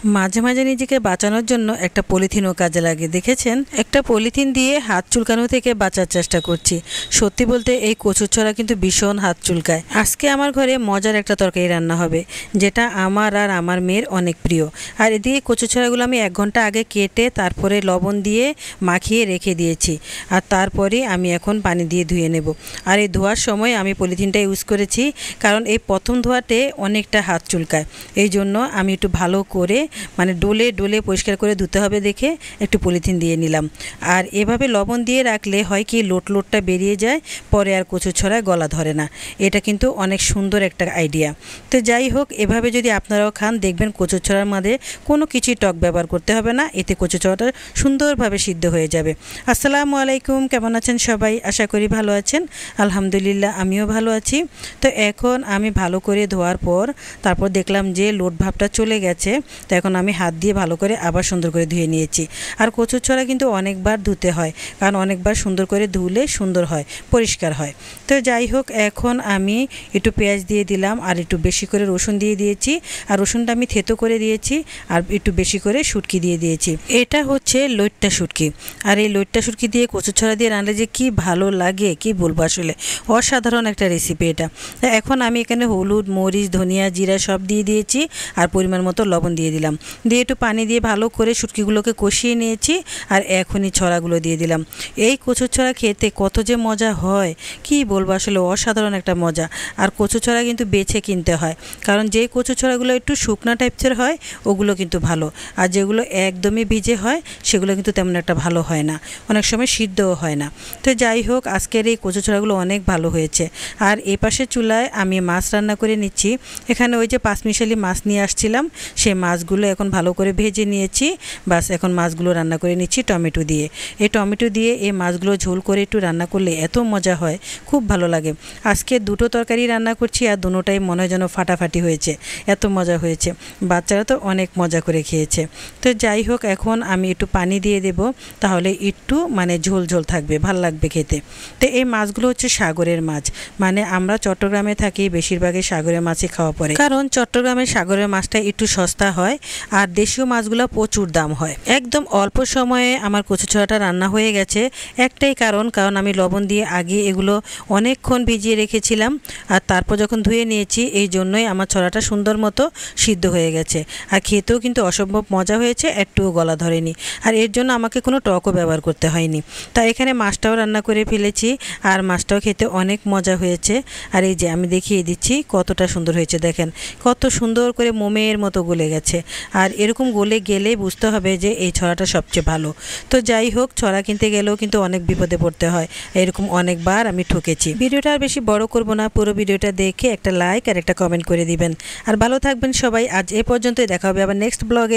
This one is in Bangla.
মাঝে মাঝে নিজেকে বাঁচানোর জন্য একটা পলিথিনও কাজে লাগে। দেখেছেন, একটা পলিথিন দিয়ে হাত চুলকানো থেকে বাঁচার চেষ্টা করছি। সত্যি বলতে এই কচুরছড়া কিন্তু ভীষণ হাত চুলকায়। আজকে আমার ঘরে মজার একটা তরকারি রান্না হবে, যেটা আমার আর আমার মেয়ের অনেক প্রিয়। আর এদিকে কচুরছড়াগুলো আমি 1 ঘন্টা আগে কেটে তারপরে লবণ দিয়ে মাখিয়ে রেখে দিয়েছি। আর তারপরে আমি এখন পানি দিয়ে ধুয়ে নেব। আর এই ধোয়ার সময় আমি পলিথিনটা ইউজ করেছি, কারণ এই প্রথম ধোয়াতে অনেকটা হাত চুলকায়। এই জন্য আমি একটু ভালো করে ডোলে ডোলে পরিষ্কার করে ধুতে হবে দেখে একটু পলিথিন দিয়ে নিলাম। আর এভাবে লবণ দিয়ে রাখলে হয় কি লোটটা বেরিয়ে যায়, পরে আর কচুরছড়ায় গলা ধরে না। এটা কিন্তু অনেক সুন্দর একটা আইডিয়া। তো যাই হোক, এভাবে যদি আপনারাও খান দেখবেন কচুরছড়ার মধ্যে কোনো কিছুই টক ব্যবহার করতে হবে না, এতে কচুরছড়াটা সুন্দরভাবে সিদ্ধ হয়ে যাবে। আসসালামু আলাইকুম, কেমন আছেন সবাই? আশা করি ভালো আছেন। আলহামদুলিল্লাহ, আমিও ভালো আছি। তো এখন আমি ভালো করে ধোয়ার পর তারপর দেখলাম যে লোট ভাবটা চলে গেছে। তো এখন আমি হাত দিয়ে ভালো করে আবার সুন্দর করে ধুয়ে নিয়েছি। আর কচুরছড়া কিন্তু অনেকবার ধুতে হয়, কারণ অনেকবার সুন্দর করে ধুলে সুন্দর হয়, পরিষ্কার হয়। তো যাই হোক, এখন আমি একটু পেঁয়াজ দিয়ে দিলাম আর একটু বেশি করে রসুন দিয়ে দিয়েছি। আর রসুনটা আমি থেতো করে দিয়েছি আর একটু বেশি করে শুটকি দিয়ে দিয়েছি। এটা হচ্ছে লইট্টা শুটকি। আর এই লইট্টা শুটকি দিয়ে কচুরছড়া দিয়ে রান্নালে যে কি ভালো লাগে কি বলবো, আসলে অসাধারণ একটা রেসিপি এটা। এখন আমি এখানে হলুদ, মরিচ, ধনিয়া, জিরা সব দিয়ে দিয়েছি আর পরিমাণ মতো লবণ দিয়ে দিলাম। দিয়ে একটু পানি দিয়ে ভালো করে শুটকিগুলোকে কষিয়ে নিয়েছি। আর এখনই ছড়াগুলো দিয়ে দিলাম। এই কচুরছড়া খেতে কত যে মজা হয় কি বলবো, আসলে অসাধারণ একটা মজা। আর কচুরছড়া কিন্তু বেছে কিনতে হয়, কারণ যেই কচুরছড়াগুলো একটু শুকনা টাইপের হয় ওগুলো কিন্তু ভালো, আর যেগুলো একদমই ভিজে হয় সেগুলো কিন্তু তেমন একটা ভালো হয় না, অনেক সময় সিদ্ধও হয় না। তো যাই হোক, আজকের এই কচুরছড়াগুলো অনেক ভালো হয়েছে। আর এই পাশে চুলায় আমি মাছ রান্না করে নিচ্ছি। এখানে ওই যে 5 মিশালি মাছ নিয়ে আসছিলাম, সেই মাছগুলো এখন ভালো করে ভেজে নিয়েছি। বাস এখন মাছগুলো রান্না করে নিচ্ছি টমেটো দিয়ে। এই টমেটো দিয়ে এই মাছগুলো ঝোল করে একটু রান্না করলে এত মজা হয়, খুব ভালো লাগে। আজকে 2টো তরকারি রান্না করছি আর দুটোটাই মনে হয় যেন ফাটাফাটি হয়েছে, এত মজা হয়েছে। বাচ্চারা তো অনেক মজা করে খেয়েছে। তো যাই হোক, এখন আমি একটু পানি দিয়ে দেব, তাহলে একটু ঝোল ঝোল থাকবে, ভাল লাগবে খেতে। তো এই মাছগুলো হচ্ছে সাগরের মাছ। আমরা চট্টগ্রামে থাকি, বেশিরভাগই সাগরের মাছই খাওয়া পড়ে, কারণ চট্টগ্রামের সাগরের মাছটা একটু সস্তা হয় আর দেশীয় মাছগুলো প্রচুর দাম হয়। একদম অল্প সময়ে আমার কচুরছড়াটা রান্না হয়ে গেছে। একটাই কারণ আমি লবণ দিয়ে আগে এগুলো অনেকক্ষণ ভিজিয়ে রেখেছিলাম আর তারপর যখন ধুয়ে নিয়েছি, এই জন্যই আমার ছড়াটা সুন্দর মতো সিদ্ধ হয়ে গেছে। আর খেতেও কিন্তু অসম্ভব মজা হয়েছে, একটুও গলা ধরেনি। আর এর জন্য আমাকে কোনো টকও ব্যবহার করতে হয়নি। তাই এখানে মাছটাও রান্না করে ফেলেছি আর মাছটাও খেতে অনেক মজা হয়েছে। আর এই যে আমি দেখিয়ে দিচ্ছি কতটা সুন্দর হয়েছে, দেখেন কত সুন্দর করে মোমের মতো গলে গেছে। আর এরকম গলে গেলেই বুঝতে হবে যে এই ছড়াটা সবচেয়ে ভালো। তো যাই হোক, ছড়া কিনতে গেলেও কিন্তু অনেক বিপদে পড়তে হয়, এরকম অনেকবার আমি ঠকেছি। ভিডিওটা আর বেশি বড় করব না, পুরো ভিডিওটা দেখে একটা লাইক আর একটা কমেন্ট করে দিবেন। আর ভালো থাকবেন সবাই। আজ এ পর্যন্তই, দেখা হবে আবার নেক্সট ব্লগে।